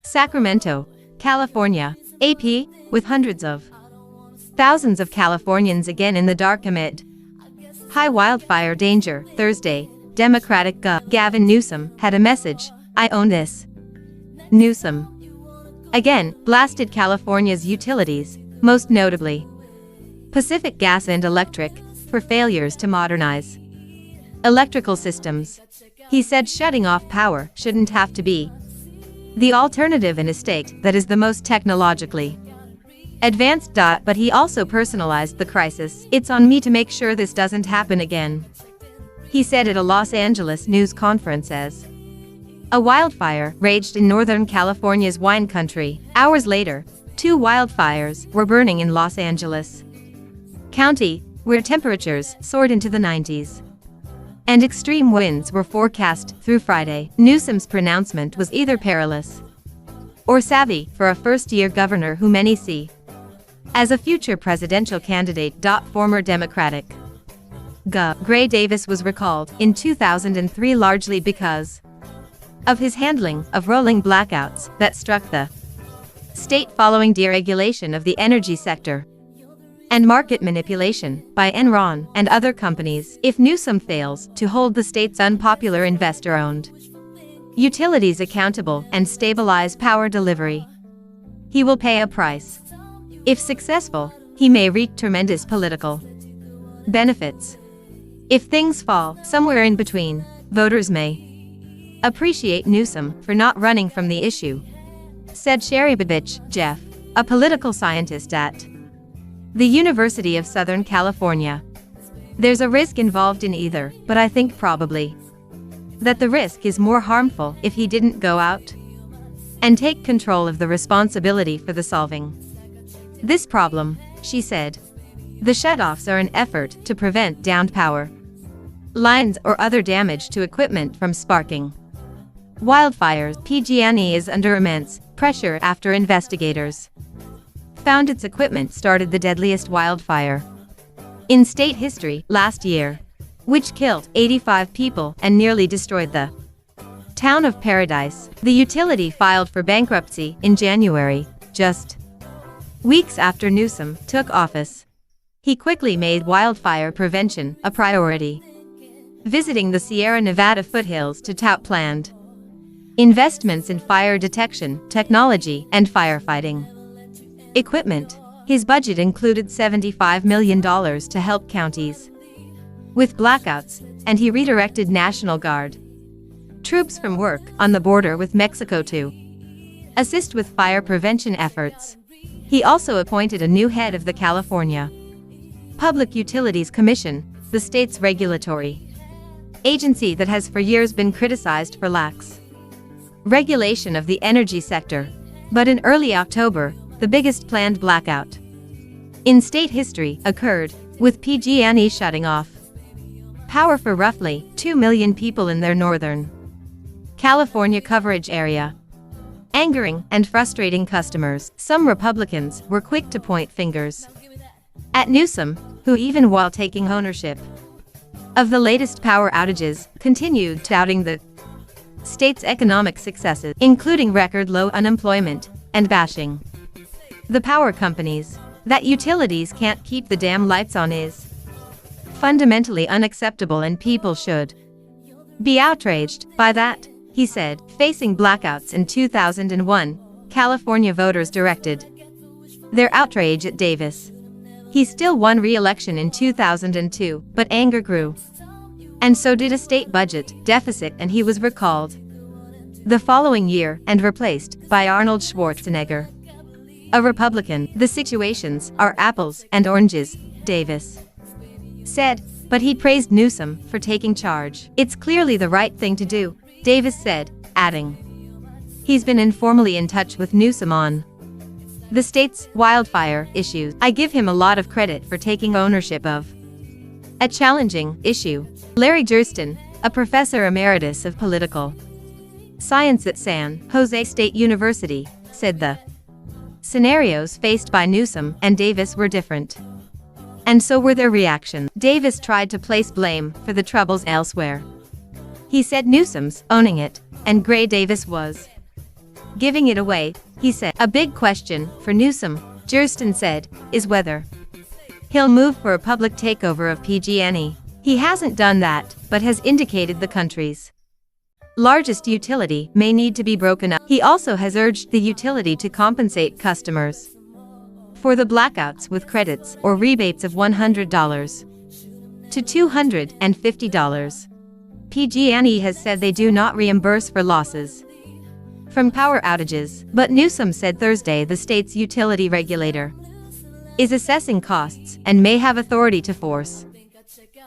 Sacramento, California, AP, with hundreds of thousands of Californians again in the dark amid high wildfire danger. Thursday, Democratic Gov. Gavin Newsom had a message, "I own this." Newsom again blasted California's utilities, most notably Pacific Gas and Electric, for failures to modernize electrical systems. He said shutting off power shouldn't have to be the alternative in a state that is the most technologically advanced. But he also personalized the crisis. "It's on me to make sure this doesn't happen again," he said at a Los Angeles news conference as a wildfire raged in Northern California's wine country. Hours later, 2 wildfires were burning in Los Angeles County, where temperatures soared into the 90s. And extreme winds were forecast through Friday. Newsom's pronouncement was either perilous or savvy for a first-year governor who many see as a future presidential candidate. Former Democratic Gov. Gray Davis was recalled in 2003 largely because of his handling of rolling blackouts that struck the state following deregulation of the energy sector and market manipulation by Enron and other companies. If Newsom fails to hold the state's unpopular investor-owned utilities accountable and stabilize power delivery, he will pay a price. If successful, he may reap tremendous political benefits. If things fall somewhere in between, voters may appreciate Newsom for not running from the issue, said Sheribovich Jeff, a political scientist at the University of Southern California. "There's a risk involved in either, but I think probably that the risk is more harmful if he didn't go out and take control of the responsibility for the solving this problem," she said. "The shutoffs are an effort to prevent downed power lines or other damage to equipment from sparking wildfires." PG&E is under immense pressure after investigators found its equipment started the deadliest wildfire in state history last year, which killed 85 people and nearly destroyed the town of Paradise. The utility filed for bankruptcy in January, just weeks after Newsom took office. He quickly made wildfire prevention a priority, visiting the Sierra Nevada foothills to tout planned investments in fire detection technology and firefighting equipment. His budget included $75 million to help counties with blackouts, and he redirected National Guard troops from work on the border with Mexico to assist with fire prevention efforts. He also appointed a new head of the California Public Utilities Commission, the state's regulatory agency that has for years been criticized for lax regulation of the energy sector. But in early October, the biggest planned blackout in state history occurred, with PG&E shutting off power for roughly 2 million people in their northern California coverage area, angering and frustrating customers. Some Republicans were quick to point fingers at Newsom, who even while taking ownership of the latest power outages, continued touting the state's economic successes, including record low unemployment, and bashing the power companies. That utilities can't keep the damn lights on is fundamentally unacceptable and people should be outraged by that, he said. Facing blackouts in 2001, California voters directed their outrage at Davis. He still won re-election in 2002, but anger grew. And so did a state budget deficit, and he was recalled the following year and replaced by Arnold Schwarzenegger, a Republican. "The situations are apples and oranges," Davis said, but he praised Newsom for taking charge. "It's clearly the right thing to do," Davis said, adding he's been informally in touch with Newsom on the state's wildfire issues. "I give him a lot of credit for taking ownership of a challenging issue." Larry Jurston, a professor emeritus of political science at San Jose State University, said the scenarios faced by Newsom and Davis were different, and so were their reactions. Davis tried to place blame for the troubles elsewhere. He said Newsom's owning it, and Gray Davis was giving it away, he said. A big question for Newsom, Jurston said, is whether he'll move for a public takeover of PG&E. He hasn't done that, but has indicated the country's largest utility may need to be broken up. He also has urged the utility to compensate customers for the blackouts with credits or rebates of $100 to $250. PG&E has said they do not reimburse for losses from power outages, but Newsom said Thursday the state's utility regulator is assessing costs and may have authority to force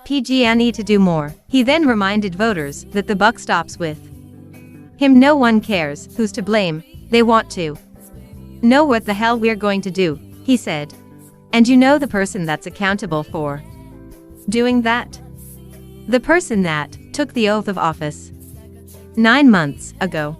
PG&E to do more. He then reminded voters that the buck stops with him. No one cares who's to blame, they want to know what the hell we're going to do, he said. And you know the person that's accountable for doing that? The person that took the oath of office 9 months ago.